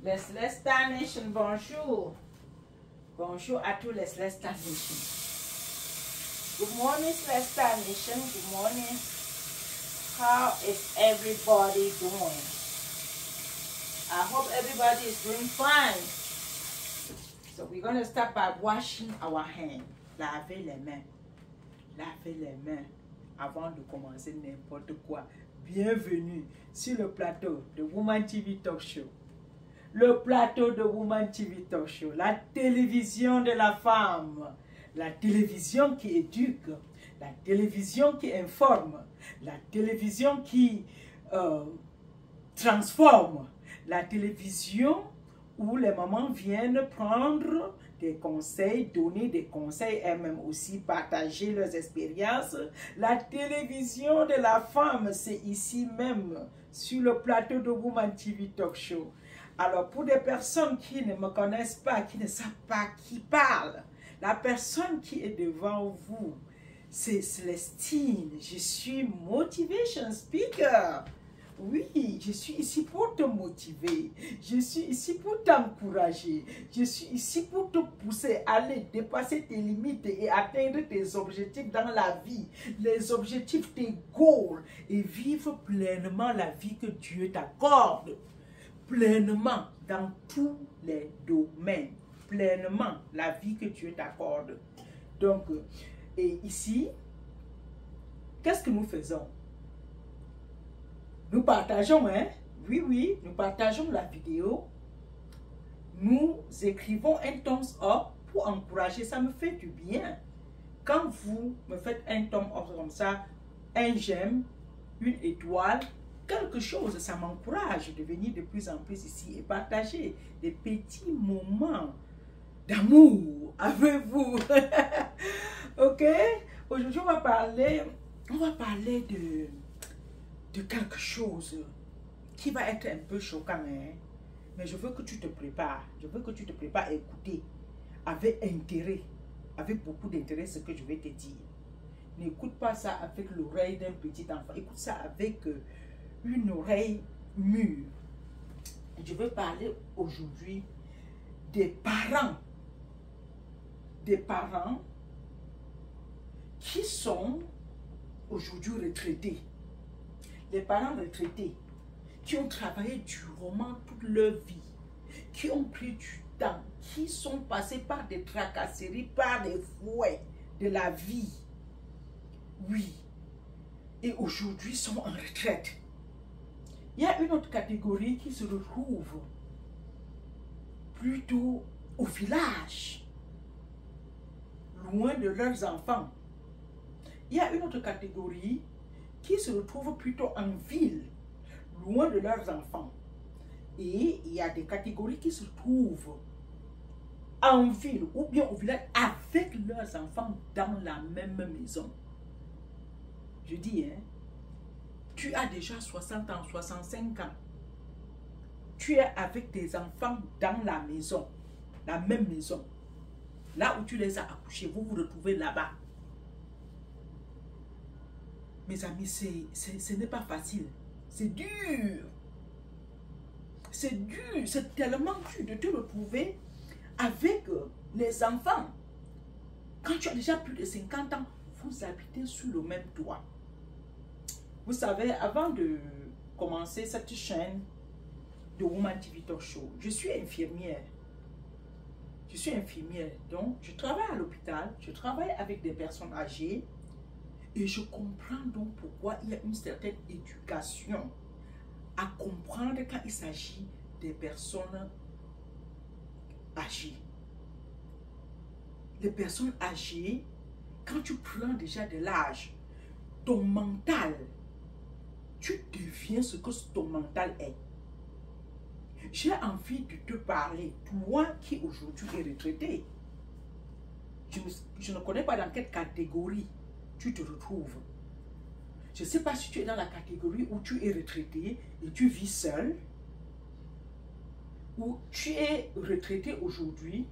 Les Celestial Nation, bonjour. Bonjour à tous les Celestial Nation. Good morning, Celestial Nation. Good morning. How is everybody doing? I hope everybody is doing fine. So we're going to start by washing our hands. Laver les mains. Laver les mains avant de commencer n'importe quoi. Bienvenue sur le plateau de Woman TV Talk Show. Le plateau de Woman TV Talk Show. La télévision de la femme. La télévision qui éduque. La télévision qui informe. La télévision qui transforme. La télévision où les mamans viennent prendre des conseils, donner des conseils, elles-mêmes aussi partager leurs expériences. La télévision de la femme, c'est ici même, sur le plateau de Woman TV Talk Show. Alors, pour des personnes qui ne me connaissent pas, qui ne savent pas qui parle, la personne qui est devant vous, c'est Célestine. Je suis Motivation Speaker. Oui, je suis ici pour te motiver. Je suis ici pour t'encourager. Je suis ici pour te pousser à aller dépasser tes limites et atteindre tes objectifs dans la vie. Les objectifs, tes goals. Et vivre pleinement la vie que Dieu t'accorde. Pleinement dans tous les domaines. Pleinement la vie que Dieu t'accorde. Donc, et ici, qu'est-ce que nous faisons? Nous partageons, hein? Oui, nous partageons la vidéo. Nous écrivons un thumbs up pour encourager. Ça me fait du bien. Quand vous me faites un thumbs up comme ça, un j'aime, une étoile, quelque chose, ça m'encourage de venir de plus en plus ici et partager des petits moments d'amour avec vous. Ok? Aujourd'hui, on va parler de quelque chose qui va être un peu choquant, hein? Mais je veux que tu te prépares. Je veux que tu te prépares à écouter avec intérêt, avec beaucoup d'intérêt ce que je vais te dire. N'écoute pas ça avec l'oreille d'un petit enfant. Écoute ça avec une oreille mûre. Je veux parler aujourd'hui des parents qui sont aujourd'hui retraités. Les parents retraités qui ont travaillé durement toute leur vie, qui ont pris du temps, qui sont passés par des tracasseries, par des fouets de la vie. Oui. Et aujourd'hui sont en retraite. Il y a une autre catégorie qui se retrouve plutôt au village, loin de leurs enfants. Il y a une autre catégorie qui se retrouvent plutôt en ville, loin de leurs enfants. Et il y a des catégories qui se trouvent en ville ou bien au village avec leurs enfants dans la même maison. Je dis, hein, tu as déjà 60 ans, 65 ans. Tu es avec tes enfants dans la maison, la même maison. Là où tu les as accouchés, vous vous retrouvez là-bas. Mes amis, ce n'est pas facile. C'est dur. C'est dur. C'est tellement dur de te retrouver avec les enfants. Quand tu as déjà plus de 50 ans, vous habitez sous le même toit. Vous savez, avant de commencer cette chaîne de Woman TV Talk Show, je suis infirmière. Je suis infirmière. Donc, je travaille à l'hôpital. Je travaille avec des personnes âgées. Et je comprends donc pourquoi il y a une certaine éducation à comprendre quand il s'agit des personnes âgées. Les personnes âgées, quand tu prends déjà de l'âge, ton mental, tu deviens ce que ton mental est. J'ai envie de te parler, toi qui aujourd'hui es retraité. Je ne connais pas dans quelle catégorie tu te retrouves. Je ne sais pas si tu es dans la catégorie où tu es retraité et tu vis seul, ou tu es retraité aujourd'hui,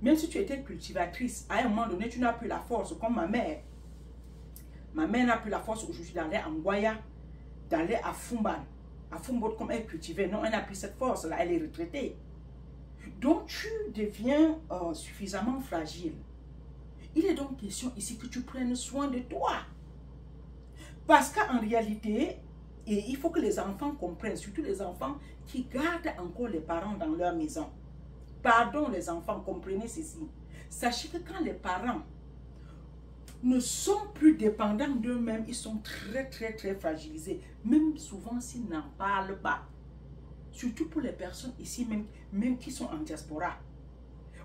même si tu étais cultivatrice, à un moment donné, tu n'as plus la force, comme ma mère. Ma mère n'a plus la force aujourd'hui d'aller à Ngoya, d'aller à Fumban. À Fumbote, comme elle cultivait, non, elle n'a plus cette force-là, elle est retraitée. Donc, tu deviens suffisamment fragile. Il est donc question ici que tu prennes soin de toi. Parce qu'en réalité, et il faut que les enfants comprennent, surtout les enfants qui gardent encore les parents dans leur maison. Pardon les enfants, comprenez ceci. Sachez que quand les parents ne sont plus dépendants d'eux-mêmes, ils sont très fragilisés. Même souvent s'ils n'en parlent pas. Surtout pour les personnes ici même qui sont en diaspora.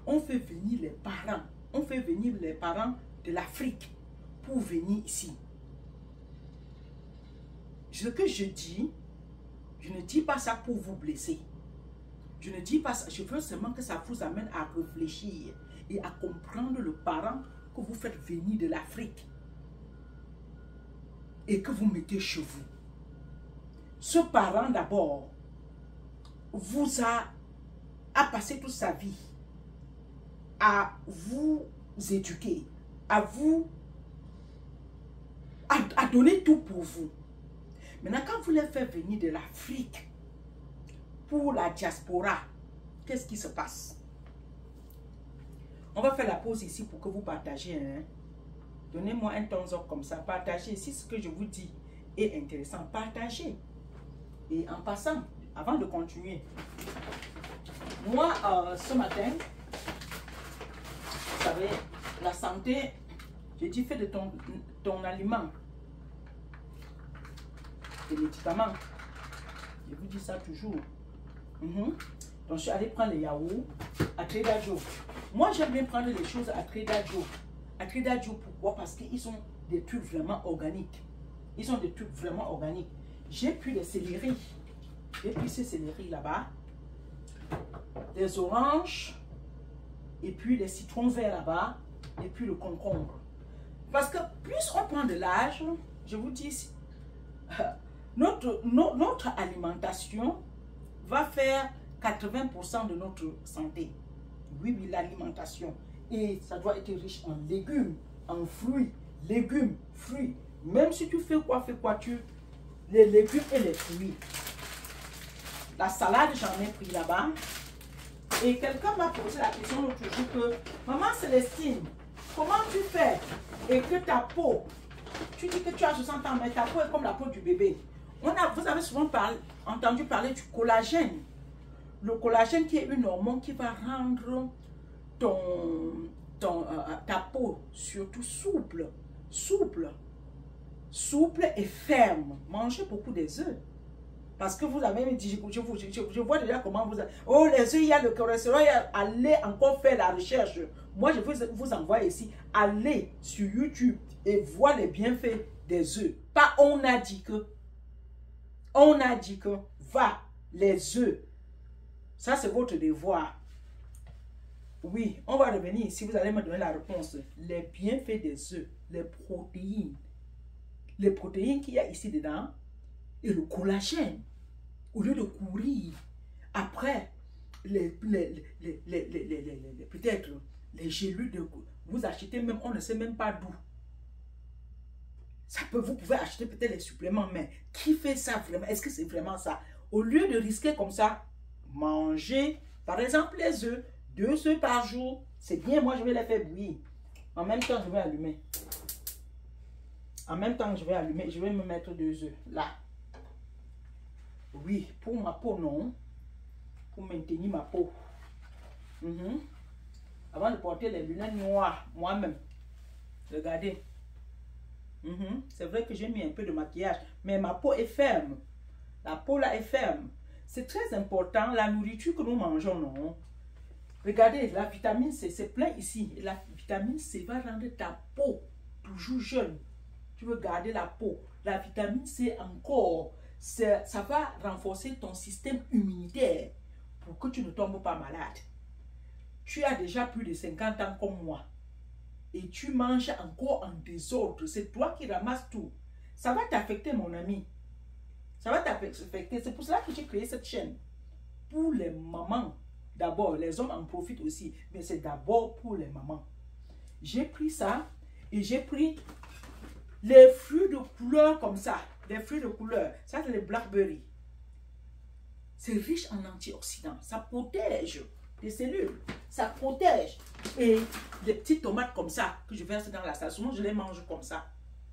On fait venir les parents. On fait venir les parents de l'Afrique pour venir ici. Ce que je dis, je ne dis pas ça pour vous blesser. Je ne dis pas ça, je veux seulement que ça vous amène à réfléchir et à comprendre le parent que vous faites venir de l'Afrique et que vous mettez chez vous. Ce parent d'abord vous a passé toute sa vie à vous éduquer, à donner tout pour vous. Maintenant, quand vous les faites venir de l'Afrique pour la diaspora, qu'est-ce qui se passe? On va faire la pause ici pour que vous partagez. Hein? Donnez-moi un thumbs up comme ça. Partagez. Si ce que je vous dis est intéressant, partagez. Et en passant, avant de continuer, moi, ce matin, vous savez, la santé, j'ai dit fais de ton aliment des médicaments. Je vous dis ça toujours. Donc, je suis allée prendre les yaourts à Trader Joe. Moi, j'aime bien prendre les choses à Trader Joe. À Trader Joe, pourquoi? Parce qu'ils ont des trucs vraiment organiques. Ils ont des trucs vraiment organiques. J'ai pris des céleris. J'ai pris ces céleris là-bas. Des oranges. Et puis les citrons verts là-bas. Et puis le concombre. Parce que plus on prend de l'âge, je vous dis, notre alimentation va faire 80% de notre santé. Oui, l'alimentation. Et ça doit être riche en légumes, en fruits, légumes, fruits. Même si tu fais quoi, les légumes et les fruits. La salade, j'en ai pris là-bas. Et quelqu'un m'a posé la question l'autre jour que, maman Célestine, comment tu fais et que ta peau, tu dis que tu as 60 ans, mais ta peau est comme la peau du bébé. Vous avez souvent entendu parler du collagène. Le collagène qui est une hormone qui va rendre ta peau surtout souple et ferme. Mangez beaucoup des œufs. Parce que vous avez dit, je vois déjà comment vous... Oh, les œufs, il y a le cholestérol, allez encore faire la recherche. Moi, je vous envoie ici. Allez sur YouTube et voir les bienfaits des œufs. Pas on a dit que. On a dit que, va, les œufs. Ça, c'est votre devoir. Oui, on va revenir ici. Vous allez me donner la réponse. Les bienfaits des œufs, les protéines. Les protéines qu'il y a ici dedans et le collagène. Au lieu de courir après peut-être les gélules de vous achetez même, on ne sait même pas d'où. Vous pouvez acheter peut-être les suppléments, mais qui fait ça vraiment? Est-ce que c'est vraiment ça? Au lieu de risquer comme ça, mangez, par exemple, les œufs, 2 œufs par jour. C'est bien, moi je vais les faire bouillir. En même temps, je vais allumer. En même temps, je vais me mettre 2 œufs là. Oui, pour ma peau, non. Pour maintenir ma peau. Avant de porter les lunettes noires, moi-même. Regardez. C'est vrai que j'ai mis un peu de maquillage, mais ma peau est ferme. La peau là est ferme. C'est très important, la nourriture que nous mangeons, non? Regardez, la vitamine C, c'est plein ici. Et la vitamine C va rendre ta peau toujours jeune. Tu veux garder la peau. La vitamine C encore, ça va renforcer ton système immunitaire pour que tu ne tombes pas malade. Tu as déjà plus de 50 ans comme moi. Et tu manges encore en désordre. C'est toi qui ramasses tout. Ça va t'affecter, mon ami. Ça va t'affecter. C'est pour cela que j'ai créé cette chaîne. Pour les mamans. D'abord, les hommes en profitent aussi. Mais c'est d'abord pour les mamans. J'ai pris ça. Et j'ai pris les fruits de couleur comme ça. Des fruits de couleur. Ça, c'est les blackberries. c'est riche en antioxydants. Ça protège les cellules. Ça protège. Et les petites tomates comme ça, que je verse dans la salle, souvent je les mange comme ça.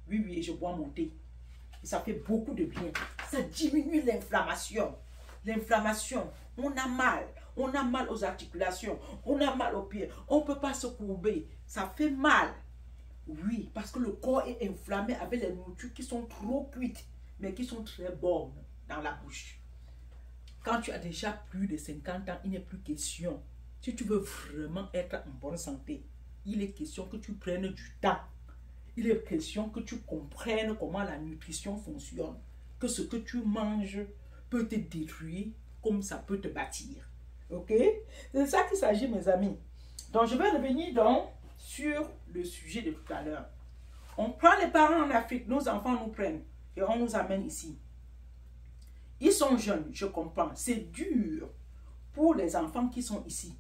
Oui, oui, et je bois mon thé. Et ça fait beaucoup de bien. Ça diminue l'inflammation. L'inflammation, on a mal. On a mal aux articulations. On a mal aux pieds. On ne peut pas se courber. Ça fait mal. Oui, parce que le corps est inflammé avec les nourritures qui sont trop cuites, mais qui sont très bonnes dans la bouche. Quand tu as déjà plus de 50 ans, il n'est plus question. Si tu veux vraiment être en bonne santé, il est question que tu prennes du temps. Il est question que tu comprennes comment la nutrition fonctionne. Que ce que tu manges peut te détruire comme ça peut te bâtir. Ok? C'est de ça qu'il s'agit, mes amis. Donc, je vais revenir donc sur le sujet de tout à l'heure. On prend les parents en Afrique, nos enfants nous prennent et on nous amène ici. Ils sont jeunes, je comprends. C'est dur pour les enfants qui sont ici.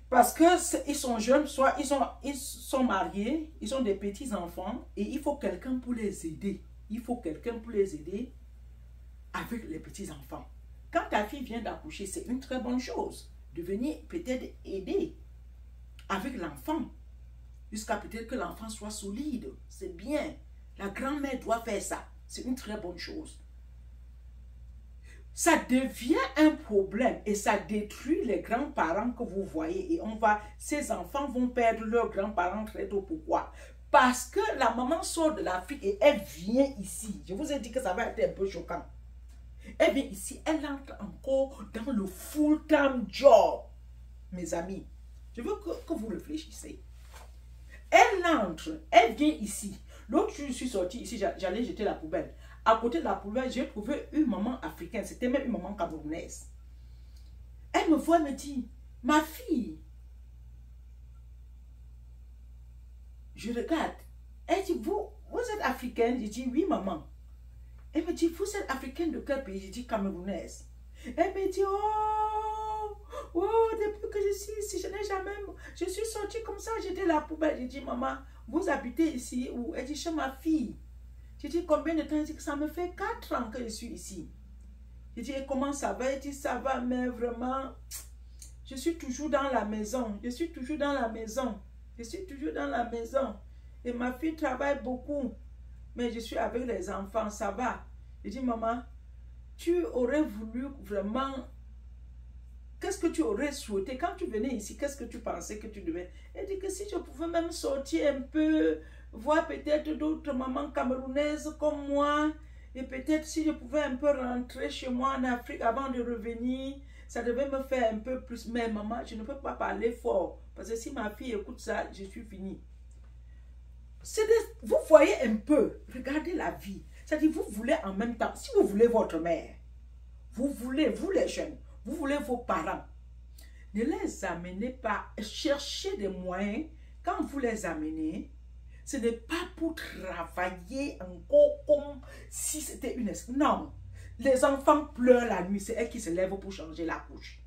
Parce qu'ils sont jeunes, soit ils sont mariés, ils ont des petits-enfants et il faut quelqu'un pour les aider. Il faut quelqu'un pour les aider avec les petits-enfants. Quand ta fille vient d'accoucher, c'est une très bonne chose de venir peut-être aider avec l'enfant jusqu'à peut-être que l'enfant soit solide. C'est bien. La grand-mère doit faire ça. C'est une très bonne chose. Ça devient un problème et ça détruit les grands-parents que vous voyez. Et ces enfants vont perdre leurs grands-parents très tôt. Pourquoi? Parce que la maman sort de l'Afrique et elle vient ici. Je vous ai dit que ça va être un peu choquant. Elle vient ici, elle entre encore dans le full-time job. Mes amis, je veux que vous réfléchissez. Elle entre, elle vient ici. L'autre jour, je suis sortie ici, j'allais jeter la poubelle. À côté de la poubelle, j'ai trouvé une maman africaine. C'était même une maman camerounaise. Elle me voit, elle me dit, ma fille. Je regarde. Elle dit, vous êtes africaine? Je dis, oui, maman. Elle me dit, vous êtes africaine de quel pays? Je dis, camerounaise. Elle me dit, depuis que je suis ici, je suis sortie comme ça, j'étais la poubelle. Je dis, maman, vous habitez ici où? Elle dit, chez ma fille. Je dis, combien de temps? Elle dit que ça me fait 4 ans que je suis ici. Je dis, et comment ça va? Elle dit, ça va, mais vraiment, je suis toujours dans la maison. Je suis toujours dans la maison. Je suis toujours dans la maison. Et ma fille travaille beaucoup. Mais je suis avec les enfants, ça va. Je dis, maman, tu aurais voulu vraiment... Qu'est-ce que tu aurais souhaité? Quand tu venais ici, qu'est-ce que tu pensais que tu devais? Elle dit que si je pouvais même sortir un peu, voir peut-être d'autres mamans camerounaises comme moi, et peut-être si je pouvais un peu rentrer chez moi en Afrique avant de revenir, ça devait me faire un peu plus. Mais maman, je ne peux pas parler fort, parce que si ma fille écoute ça, je suis finie. Vous voyez un peu, regardez la vie. C'est-à-dire, vous voulez en même temps, si vous voulez votre mère, vous voulez, vous les jeunes, vous voulez vos parents, ne les amenez pas, cherchez des moyens. Quand vous les amenez, ce n'est pas pour travailler encore comme si c'était une... Non, les enfants pleurent la nuit, c'est elles qui se lèvent pour changer la couche.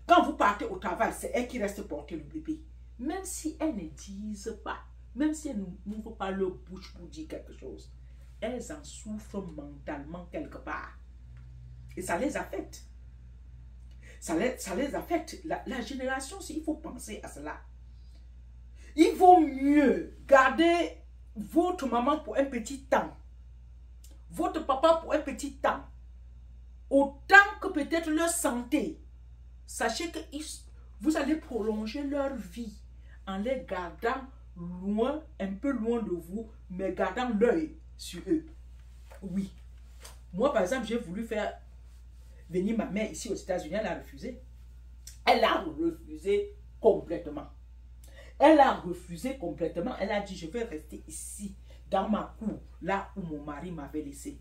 Quand vous partez au travail, c'est elles qui restent porter le bébé. Même si elles ne disent pas, même si elles n'ouvrent pas leur bouche pour dire quelque chose, elles en souffrent mentalement quelque part. Et ça les affecte. Ça les affecte. La génération, il faut penser à cela. Il vaut mieux garder votre maman pour un petit temps, votre papa pour un petit temps, autant que peut-être leur santé. Sachez que vous allez prolonger leur vie en les gardant loin, un peu loin de vous, mais gardant l'œil sur eux. Oui. Moi, par exemple, j'ai voulu faire venir ma mère ici aux États-Unis, elle a refusé. Elle a refusé complètement. Elle a refusé complètement. Elle a dit, je vais rester ici, dans ma cour, là où mon mari m'avait laissé.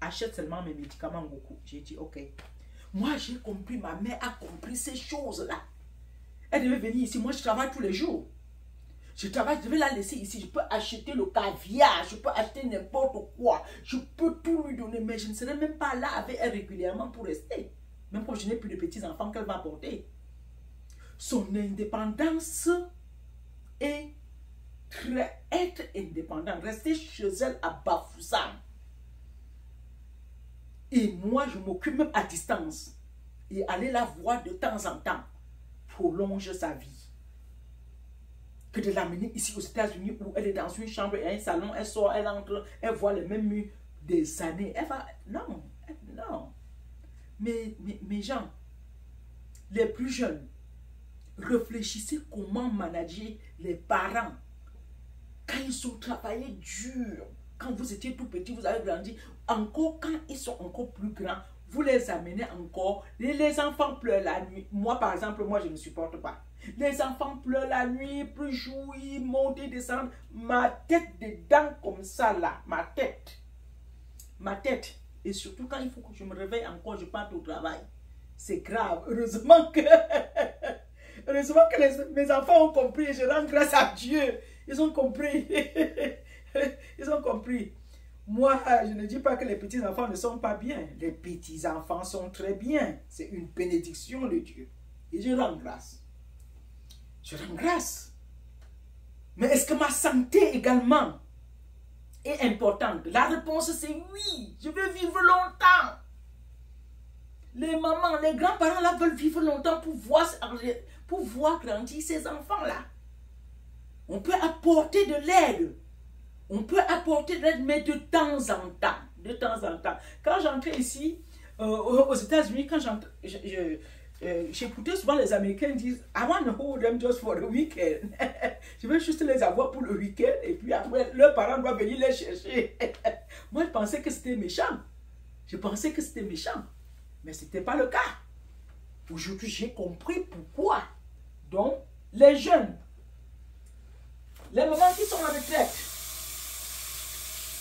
Achète seulement mes médicaments beaucoup. J'ai dit, ok. Moi, j'ai compris, ma mère a compris ces choses-là. Elle devait venir ici. Moi, je travaille tous les jours. Je travaille, je vais la laisser ici. Je peux acheter le caviar, je peux acheter n'importe quoi. Je peux tout lui donner, mais je ne serai même pas là avec elle régulièrement pour rester. Même quand je n'ai plus de petits-enfants qu'elle va porter. Son indépendance est être indépendante. Rester chez elle à Bafoussam. Et moi, je m'occupe même à distance. Et aller la voir de temps en temps prolonge sa vie. Que de l'amener ici aux États-Unis où elle est dans une chambre et un salon, elle sort, elle entre, elle voit les mêmes murs des années. Elle va... Non, non. Mais mes gens, les plus jeunes, réfléchissez comment manager les parents. Quand ils ont travaillé dur, quand vous étiez tout petit, vous avez grandi, encore quand ils sont encore plus grands, vous les amenez encore. Les enfants pleurent la nuit. Moi, par exemple, moi, je ne supporte pas. Les enfants pleurent la nuit, plus jouer, monter, descendre. Ma tête dedans comme ça, là. Ma tête. Ma tête. Et surtout quand il faut que je me réveille encore, je parte au travail. C'est grave. Heureusement que... Heureusement que mes enfants ont compris. Je rends grâce à Dieu. Ils ont compris. Ils ont compris. Moi, je ne dis pas que les petits-enfants ne sont pas bien. Les petits-enfants sont très bien. C'est une bénédiction de Dieu. Et je rends grâce. Je rends grâce. Mais est-ce que ma santé également est importante? La réponse c'est oui. Je veux vivre longtemps. Les mamans, les grands-parents là veulent vivre longtemps pour voir grandir ces enfants-là. On peut apporter de l'aide. On peut apporter de l'aide, mais de temps en temps. De temps en temps. Quand j'entrais ici, aux États-Unis, quand j'écoutais souvent les Américains dire I want to hold them just for the weekend. Je veux juste les avoir pour le week-end et puis après, leurs parents doivent venir les chercher. Moi, je pensais que c'était méchant. Je pensais que c'était méchant. Mais ce n'était pas le cas. Aujourd'hui, j'ai compris pourquoi. Donc, les jeunes, les mamans qui sont en retraite,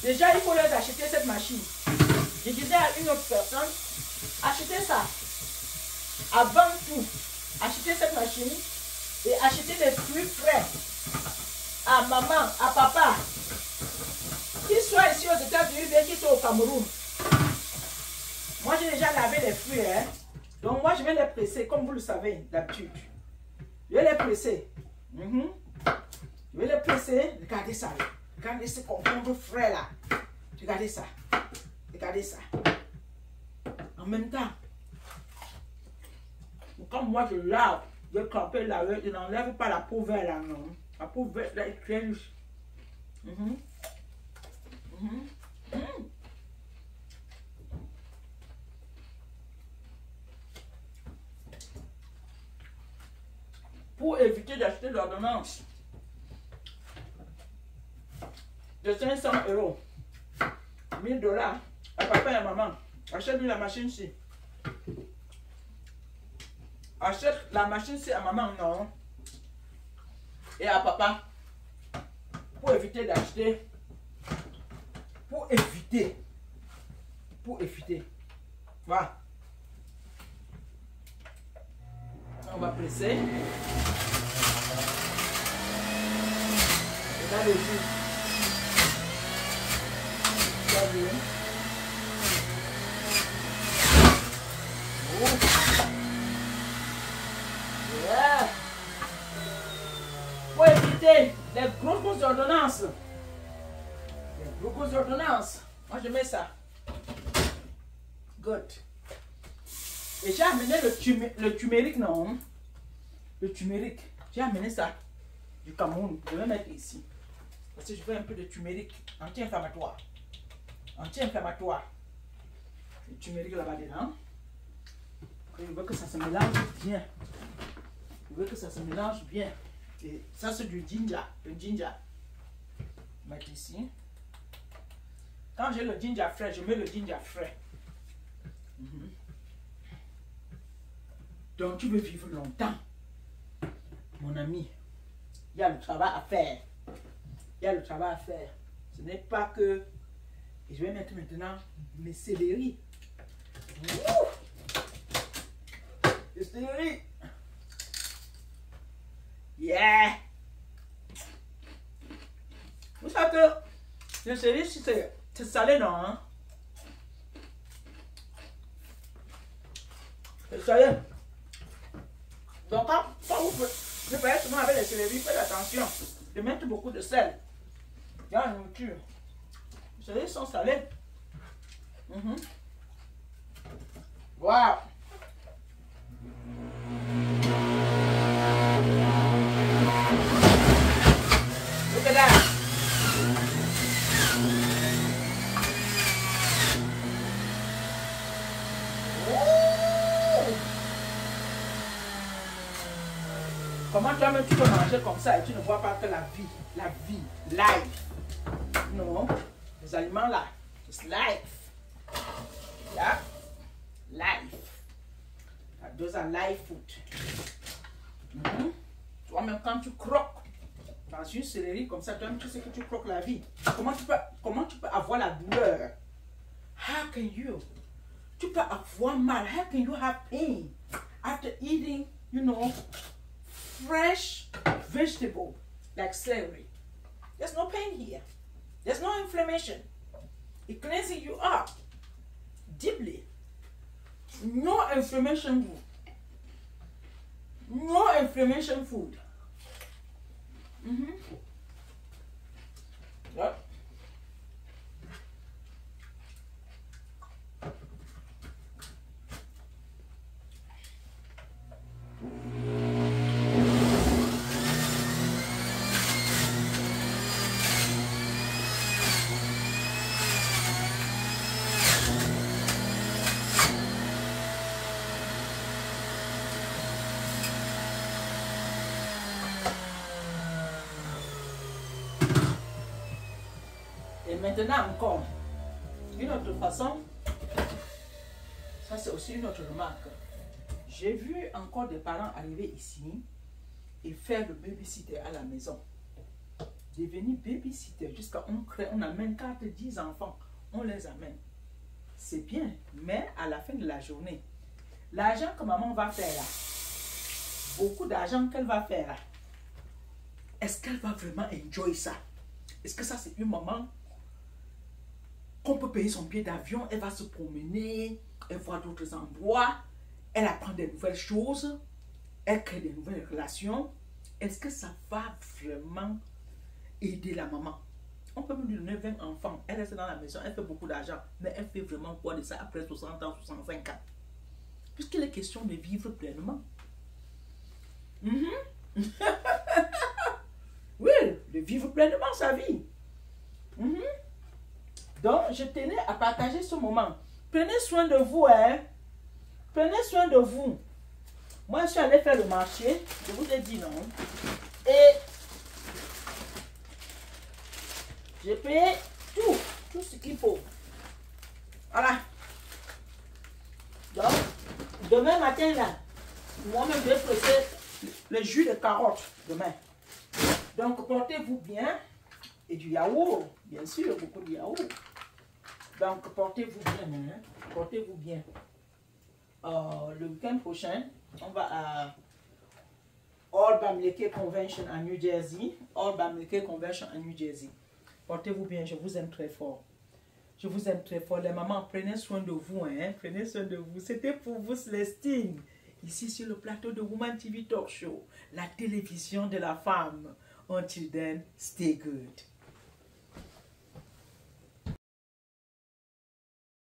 déjà, il faut leur acheter cette machine. Je disais à une autre personne, achetez ça. Avant tout, achetez cette machine et achetez des fruits frais à maman, à papa. Qu'ils soient ici aux États-Unis, bien qu'ils soient au Cameroun. Moi, j'ai déjà lavé les fruits. Hein? Donc, moi, je vais les presser, comme vous le savez, d'habitude. Je vais les presser. Je vais les presser. Regardez ça. Là. Regardez ce concombre frais là. Regardez ça. Regardez ça. En même temps, quand moi je lave, je campe la verte, je n'enlève pas la peau verte là, non. La peau verte là est très riche. Pour éviter d'acheter l'ordonnance de 500 €, 1000 $, à papa et à maman, achète-lui la machine-ci. Achète la machine-ci à maman, non. Et à papa. Pour éviter d'acheter. Pour éviter. Voilà. On va presser. Et là, le jus. Yeah. Pour éviter les grosses ordonnances. Les grosses ordonnances. Moi je mets ça. Good. Et j'ai amené le turmeric, non? Le turmeric. J'ai amené ça du Cameroun. Je vais mettre ici. Parce que je veux un peu de turmeric anti-inflammatoire. Anti-inflammatoire. Le turmeric là-bas dedans. Je veux que ça se mélange bien. Je veux que ça se mélange bien. Et ça c'est du ginger. Le ginger. Je vais mettre ici. Quand j'ai le ginger frais, je mets le ginger frais. Donc tu veux vivre longtemps. Mon ami, il y a le travail à faire. Il y a le travail à faire. Ce n'est pas que... Et je vais mettre maintenant mes céleri. Le céleri. Yeah! Vous savez que le céleri, c'est salé, non? Hein? C'est salé. Donc, quand vous préparez souvent avec les céleri, faites attention de mettre beaucoup de sel dans la nourriture. Les céleri sont salés. Wow. Look at that. Comment toi-même tu peux manger comme ça et tu ne vois pas que la vie, life. Non, les aliments là, it's life. Yeah, life. Those are life food. Toi-même quand tu croques dans une céleri comme ça, toi-même tu sais que tu croques la vie. Comment tu peux avoir la douleur? How can you? Tu peux avoir mal. How can you have pain after eating, you know, fresh vegetable like celery? There's no pain here. There's no inflammation. It cleanses you up deeply. No inflammation food. No inflammation food. Yep. Et maintenant encore, une autre façon, ça c'est aussi une autre remarque. J'ai vu encore des parents arriver ici et faire le babysitter à la maison. Devenir babysitter jusqu'à on amène 4-10 enfants, on les amène. C'est bien, mais à la fin de la journée, l'argent que maman va faire là, beaucoup d'argent qu'elle va faire là, est-ce qu'elle va vraiment enjoy ça? Est-ce que ça c'est une maman qu'on peut payer son billet d'avion, elle va se promener, elle voit d'autres endroits, elle apprend des nouvelles choses, elle crée des nouvelles relations. Est-ce que ça va vraiment aider la maman? On peut lui donner 20 enfants, elle reste dans la maison, elle fait beaucoup d'argent, mais elle fait vraiment quoi de ça après 60 ans, 65 ans? Puisqu'il est question de vivre pleinement. Oui, de vivre pleinement sa vie. Donc, je tenais à partager ce moment. Prenez soin de vous, hein. Prenez soin de vous. Moi, je suis allée faire le marché. Je vous ai dit non. Et j'ai payé tout ce qu'il faut. Voilà. Donc, demain matin, là, moi-même, je vais presser le jus de carotte demain. Donc, portez-vous bien. Et du yaourt, bien sûr, beaucoup de yaourt. Donc, portez-vous bien, hein? Portez-vous bien. Le week-end prochain, on va à All Bamileke Convention à New Jersey. All Bamileke Convention à New Jersey. Portez-vous bien, je vous aime très fort. Je vous aime très fort. Les mamans, prenez soin de vous, hein? Prenez soin de vous. C'était pour vous, Célestine. Ici sur le plateau de Woman TV Talk Show, la télévision de la femme. Until then, stay good.